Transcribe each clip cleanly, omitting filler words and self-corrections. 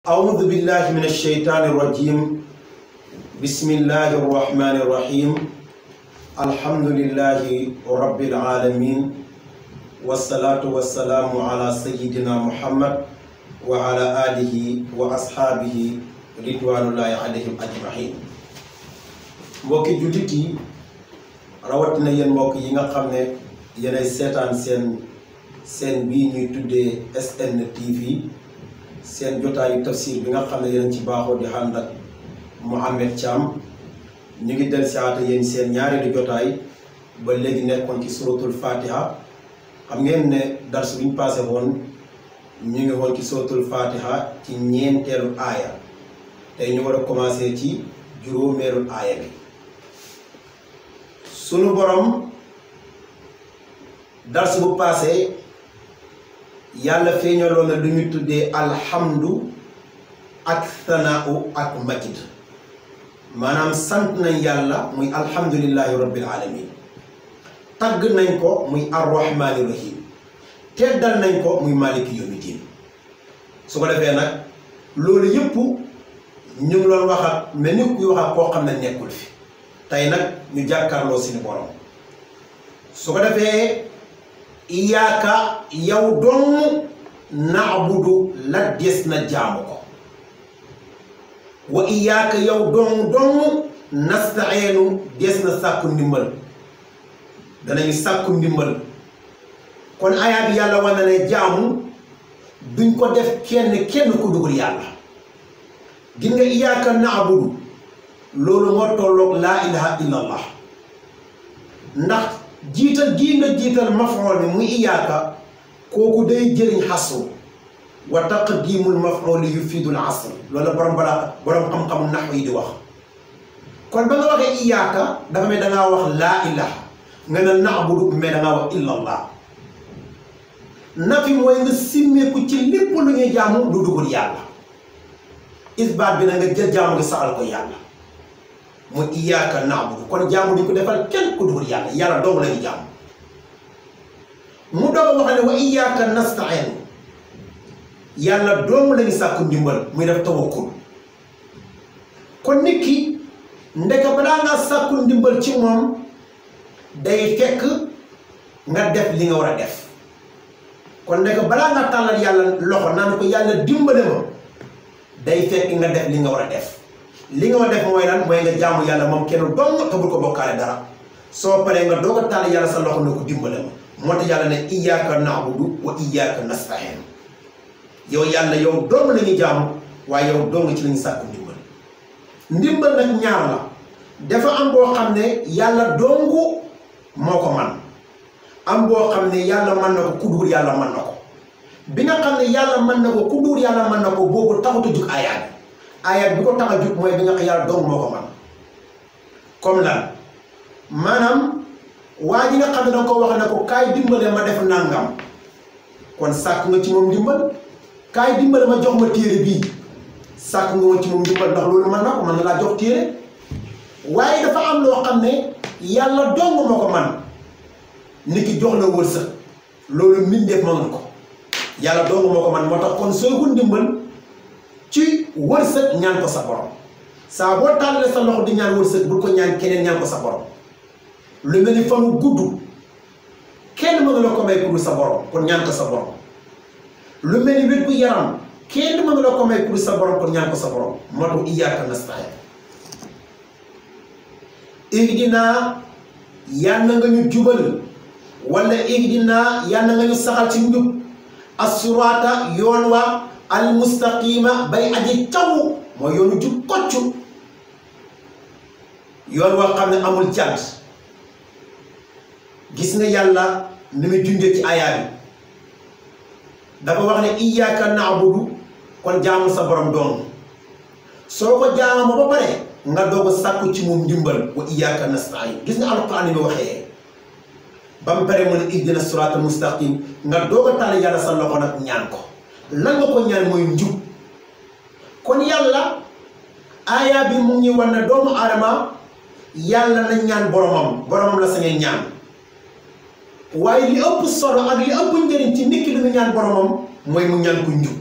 أعوذ بالله من الشيطان الرجيم بسم الله الرحمن الرحيم الحمد لله رب العالمين والصلاة والسلام على سيدنا محمد وعلى آله وأصحابه رضوان الله عليهم أجمعين mbokki jullit yi rawatina yéen mbokk yi nga xam ne yéenay seetaan seen bii ñuy tuddee SN TV seen jotaayu tafsir bi nga xam ne yéen ci baaxoo di ànd ak Mouhamed Thiam ñu ngi del siaata yéen seen ñaareelu jotaay ba léegi nekkoon ci suratul Fatiha xam ngeen ne dars bi ñu passé woon ñu ngi woon ci suratul Fatiha ci ñeenteelu aaya tey ñu war a commencé ci juróomeelu aaya bi sunu borom dars bu passé yàlla feeñaloon na lu ñu tuddee alhamdu ak thanau ak majid maanaam sant nañ yàlla muy alhamdulillahi rabbil alamin tagg nañ ko muy arrahmani rahim teddal nañ ko muy maliki yawmiddin su ko defee nag loolu yëpp ñu ngi doon wax ak mel ni kuy wax ak koo xam ne nekkul fi tey nag ñu jàkkaarloo suñu borom su ko defee iyaaka yow dong naabudu la des na jaamu ko wa iyaaka yow dong nastaeenu des na sàkku ndimbal danañu sàkku ndimbal kon ayaa bi yàlla wane ne jaamu duñ ko def kenn ku dugul yàlla gis nga iyaaka naabudu loolu moo tolloog laa ilaha illallah ndax jiital gii nga jiital maf'ul bi muy iyaaka kooku day jëriñ xasru wa taqdimul maf'ul yufidul asr loolu borom xam-xamu naxw yi di wax kon ba nga waxee iyaaka dafa mel dangaa wax laa ilaha nga ne na'budu mais dangaa wax illallah nafi mooy nga simmeeku ci lépp lu ñuy jaamu lu dugul yàlla isbaat bi na nga jël jaamu nga saxal ko yàlla mooy iyaaka na'budu kon jaamu duñ ko defal kenn ku dugul yàlla yàlla doomu lañu jaamu mu doog a wax ne wa iyaaka nasta'in yàlla doomu lañu sàkku ndimbal muy def tawakkul kon nit ki ndeka balaa nga sàkku ndimbal ci moom day fekk nga def li nga war a def kon ndeka balaa nga tàllal yàlla loxo naan ko yàlla dimbale ma day fekk nga def li nga war a def li nga war a def mooy lan mooy nga jaamu yàlla moom kenn dong te bul ko bokkaale dara soo paree nga doog a tàll yàlla sa loxo ne ko dimbale ma moo tax yàlla ne iyyaka na'budu wa iyyaka nasta'in yow yàlla yow dong la ñuy jaamu waaye yow dong ci la ñu sàkku ndimbal nag ñaar la dafa am boo xam ne yàlla dong moo ko man am boo xam ne yàlla mën na ko ku dul yàlla mën na ko bi nga xam ne yàlla mën na ko ku dul yàlla mën na ko boobu taxut a jug ayat bi ko tax a jug mooy bi nga xam yàlla dong moo ko man comme lan maanaam waa ji nga xam ne danga ko wax ne ko kaay dimbale ma def nangam kon sàkk nga ci moom ndimbal kaay dimbale ma jox ma téere bii sàkk nga ma ci moom ndimbal ndax loolu mën na ko mën na laa jox téere waaye dafa am loo xam ne yàlla dong moo ko man nit ki jox la wërsëg loolu mbindeef mënul ko yàlla dong moo ko man moo tax kon sooy ko ndimbal ci wërsëg ñaan ko sa borom saa boo tàllalee sa loxo di ñaan wërsëg bul ko ñaan keneen ñaan ko sa borom lu mel ni fanu gudd kenn mënu la ko may ku dul sa borom kon ñaan ko sa borom lu mel ni wét bu yaram kenn mënu la ko may ku dul sa borom kon ñaan ko sa borom moo tax iyyaka nasta'in ihdina yàlla nga ñu jubal wala ihdina yàlla nga ñu saxal ci njub as-sirata yoon wa almustaqima bay aji caw mooy yoonu jub koccu yoon waa xam ne amul jàdd gis nga yàlla ni muy junjee ci aaya bi dafa wax ne iyyaka na'budu kon jaamul sa borom doon soo ko jaamoo ba pare nga doog a sàkku ci moom ndimbal wa iyyaka nasta'in gis nga alquran bi waxee ba mu pare mu ne ihdina siratal mustaqim nga doog a tàll yàlla sa loxo nag ñaan ko lan nga ko ñaan mooy njub kon yàlla aaya bi mu ngi wan ne doomu aadama yàlla na ñaan boromam la sañee ñaan waaye li ëpp solo ak li ëpp njëriñ ci nit ki lu mu ñaan boromam mooy mu ñaan ko njub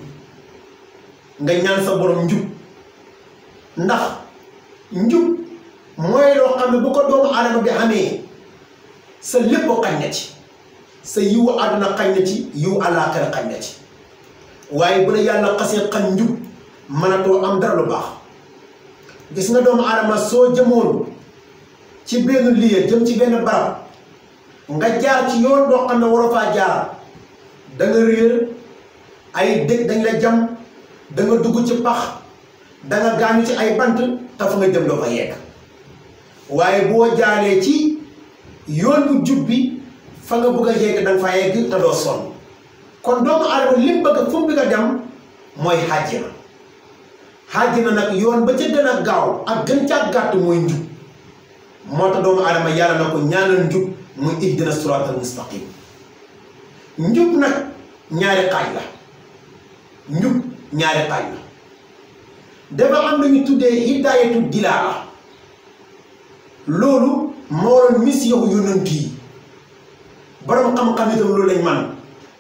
nga ñaan sa borom njub ndax njub mooy loo xam ne bu ko doomu aadama bi xamee sa lépp xañ na ci sa yiwu àdduna xañ na ci yiwu àllaaxira xañ na ci waaye bu la yàlla xasee xam njub mënatoo am dara lu baax gis nga doomu aadama soo jëmoon ci benn lieu jëm ci benn barab nga jaar ci yoon boo xam ne waroo faa jaar da nga réer ay dëkk dañ la jam da nga dugg ci pax da nga gaañu ci ay bant te fa nga jëm doo fa yegg waaye boo jaaree ci yoon bu jub bi fa nga bëgg a yegg da nga fa yegg te doo sonn kon doomu aadama lim bëgg fu mu bëgg a dem mooy xàjjana xàjjana nag yoon ba ca gën a gaaw ak gën caa gàtt mooy njub moo tax doomu aadama yàlla na ko ñaanal njub muy ihdina siraatal mustaqim njub nag ñaari xaaj la njub ñaari xaaj la dafa am lu ñu tuddee hidaayatu dilaala loolu moo doon mission yonent yi borom xam-xam itam loolu lañ man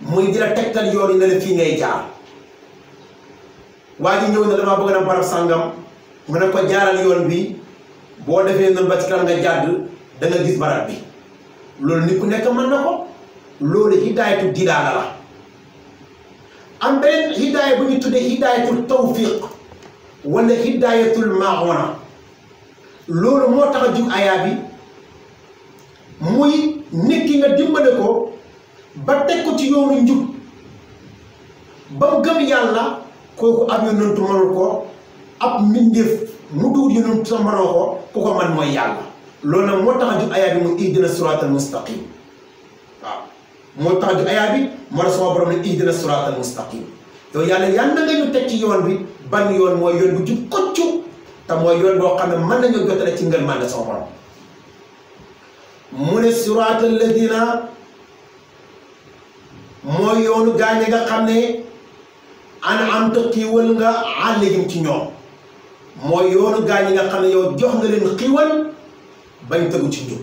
muy di la tegtal yoon yi ne la fii ngay jaar waa ji ñëw na damaa bëgg na barab sàngam mu ne ko jaaral yoon bi boo defee noonu ba ci kanam nga jàdd da nga gis barab bi loolu nit ku nekk mën na ko loolu hidaayatu dilaala la am beneen hidaaya bu ñu tuddee hidaayatul tawfiq wala hidaayatul maona loolu moo tax a jug ayaa bi muy nit ki nga dimbale ko ba teg ko ci yoonu njub ba mu gëm yàlla kooku ab yonentu mënul ko ab mbindeef mu duur yonentu sa mënoo ko ku ko man mooy yàlla loolu nag moo tax a jug ayaa bi muy ihdina siraatal mustaqim waaw moo tax a jug ayaa bi moo la sama borom ne ihdina siraatal mustaqim yow yàlla yàlla nga ñu teg ci yoon bi ban yoon mooy yoon bu jub koccu te mooy yoon boo xam ne mën nañoo jotale ci ngeen mànde sama borom mu ne siraatal ladina mooy yoonu gaañe nga xam ne an'amta xiiwal nga alayhim ci ñoom mooy yoonu gaañe nga xam ne yow jox nga leen xiiwal bañ tegu ci njub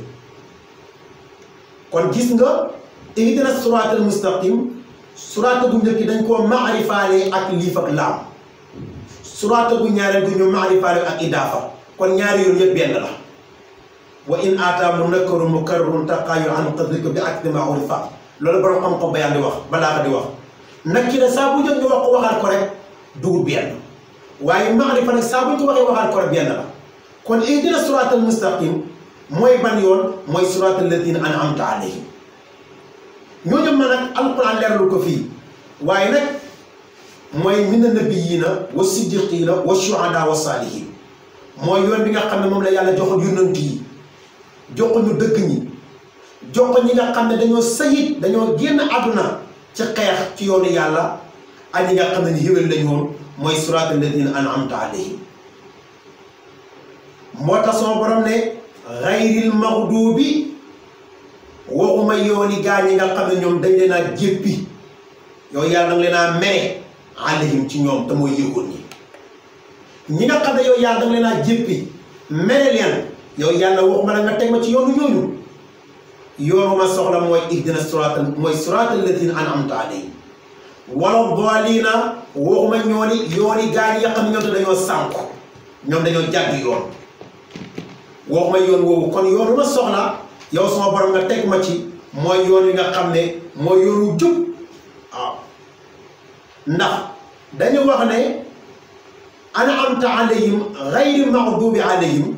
kon gis nga ihdina siraatal mustaqim suraata bu njëkk dañ koo maarifaale ak liif ak laam suraata bu ñaareel gu ñu maarifaale ak idaafa kon ñaari yoon yëpp benn la wa in aata munakkarun mukarrarun taqaayu an qadrika bi akdi ma urifa loolu borom xam-xam bayaan di wax balaa di wax nag ki ne saa bu jot ñu wax ko waxaat ko rek dugub benn waaye maarifa nag saa bu ñu ko waxee waxaat ko rek benn la kon ihdina siraatal mustaqim mooy ban yoon mooy siraatal ladina an'amta alayhim ñooñu ma nag alquran leerlu ko fii waaye nag mooy mina nabiyyiina wa siddiqiina wa shuhadaa wa saalihiin mooy yoon bi nga xam ne moom la yàlla joxoon yonent yi jox ko ñu dëgg ñi jox ko ñi nga xam ne dañoo sayit dañoo génn àdduna ci xeex ci yoonu yàlla ak ñi nga xam ne ni yéwén lañu woon mooy siraatal ladiina an'amta alayhim moo tax sama borom ne gayril maxduubi waxuma yooni gaa ñi nga xam ne ñoom dañ leen a jéppi yow yàlla danga leen a mere alayhim ci ñoom te mooy yëgoon ñi nga xam ne yow yàlla danga leen a jéppi mere leen yow yàlla waxuma la nga teg ma ci yoonu ñooñu yoonu ma soxla mooy ihdina siraatal mooy siraatal ladina an'amta alayhim wala daalliina waxuma yooni gaa ñi nga xam ne ñoom te dañoo sànku ñoom dañoo jàgg yoon waxuma yoon woowu kon yoonu ma soxla yow sama borom nga teg ma ci mooy yoon wi nga xam ne mooy yoonu jub waaw ndax dañu wax ne an'amta alayhim ghayri maghdubi alayhim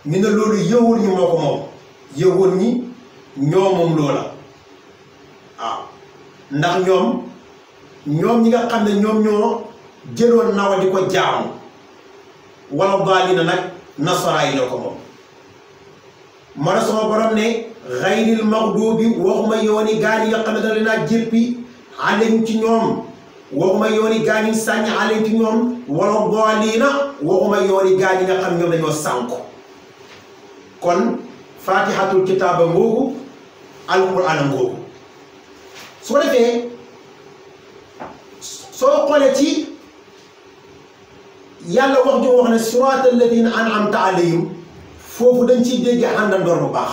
ñu ne loolu yëwul ñi moo ko moom yëwul ñi ñoo moom loola waaw ndax ñoom ñi nga xam ne ñoom ñoo jëloon nawa di ko jaamu wala daalina nag nasara yi ñoo ko moom moo tax sama borom ne gayril maxduubi waxuma yooni gaa ñi nga xam ne da leen a jéppi alayhim ci ñoom waxuma yooni gaa ñi sànni alayhim ci ñoom wala daalina waxuma yooni gaa ñi nga xam ne ñoom dañoo sànku kon fatihatul kitaaba ngoogu alquran ngoogu su ko defee soo xoolee ci yàlla wax ju wax ne siraatal ladina an'amta alayhim foofu dañ ciy dégg àndandoor bu baax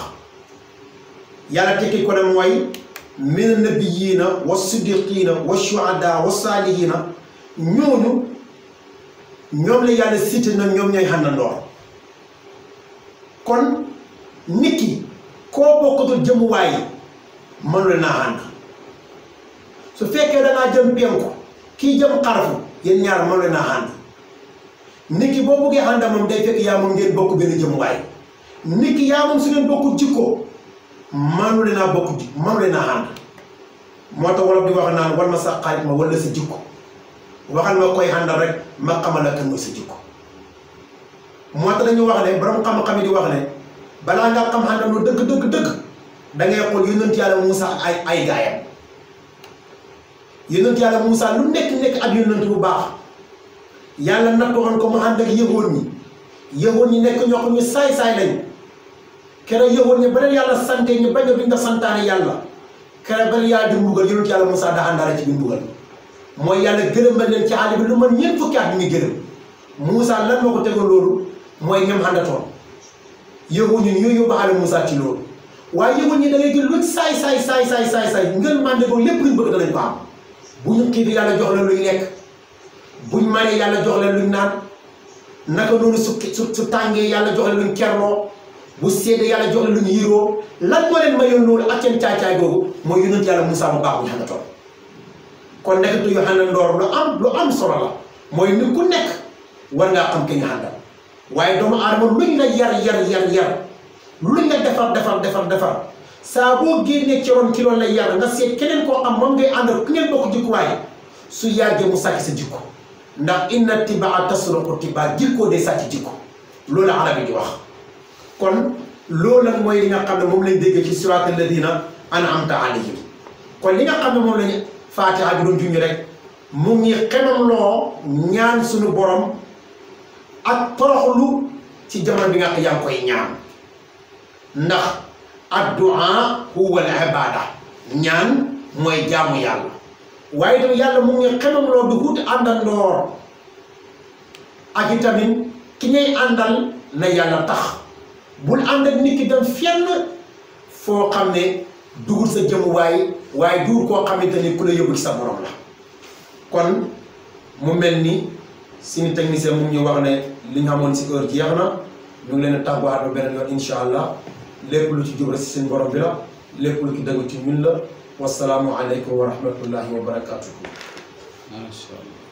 yàlla tekki ko ne mooy mina nabiyyiina wa siddiqiina wa shuhadaa wa saalihiina ñooñu ñoom la yàlla cité na ñoom ñooy àndandoor kon nit ki koo bokkatul jëmuwaay yi mënu leen a ànd su fekkee dangaa jëm penku kii jëm xarfu yéen ñaar mënu leen a ànd nit ki boo buggee ànd moom day fekk yaa moom ngeen bokk benn jëmuwaay nit ki yaa moom su ngeen bokkul jikko mënu leen a bokk mënu leen a ànd moo tax wolof di wax naan war ma sa xarit ma wala sa jikko waxal ma koy àndal rek ma xamal la kan mooy sa jikko moo tax dañu wax ne borom xam-xam yi di wax ne balaa nga xam àndal lu dëgg da ngay xool yonent yàlla Moussa ak ay gaayam yonent yàlla Moussa lu nekk ak yonent bu baax yàlla nattoon ko mu ànd ak yëgoon ñi nekk ñoo xam ñu saay-saay lañ keroog yëgoon ñi ba leen yàlla sante ñu bañ a biñ da santaane yàlla keroog ba leen yàlla di mbugal yonent yàlla Moussa daa àndaale ci biir mbugal mooy yàlla gërëmal leen ci àll bi lu mën ñeent fukki at bi ñu gërëm Moussa lan moo ko tegoon loolu mooy ñoom àndatoon yëgoon ñi ñoo yóbbaale Moussa ci loolu waaye yëgoon ñi da ngay gën luñ saay ngeen mànde ko lépp luñ bëgg danañ ko am bu ñu xiif yàlla jox leen luñ lekk buñ maree yàlla jox leen luñ naan naka noonu su tàngee yàlla jox leen luñ kerloo bu seedee yàlla jox leen luñ yiroo lan moo leen mayoon loolu ak seen caay-caay googu mooy yonent yàlla Moussa mu baax bu ñu àndatoon kon nekkatu yu àndandoor lu am solo la mooy nit ku nekk war ngaa xam ki nga àndal waaye doomu aadama luñ la yar luñ la defar saa boo génnee ci ron ki loolu la yar nga seet keneen koo xam moom ngay àndal ku ngeen bokk jikkuwaay su yàggee mu sàcc sa jikko ndax inna tibaa tasruqu tibaa jikkoo day sàcc jikko loolu la arab yi di wax kon loolu nag mooy li nga xam ne moom lañ dégg ci siraat alladina an'amta alayhim kon li nga xam ne moom lañ Faatiha bi doon junj rek mu ngi xemam loo ñaan suñu borom ak toroxlu ci jamono bi nga xam yaa ngi koy ñaan ndax addu'a huwa al ibada ñaan mooy jaamu yàlla waaye itam yàlla mu ngi xemam loo du wut àndandoor ak itamit ki ngay àndal na yàlla tax bul ànd ak nit ki dem fenn foo xam ne dugul sa jëmuwaay waaye duur koo xamante ni ku la yóbbu ci sa borom la kon mu mel ni suñu technicien mu ngi wax ne li nga xamoon si heure jeex na ñu ngi leen a tàgguwaat ba beneen yoon incha allah lépp lu ci jub rek si seen borom bi la lépp lu ci dëgg ci ñun la wasalaamu aleykum wa rahmatullahi wa barakatuhu. Macha allah.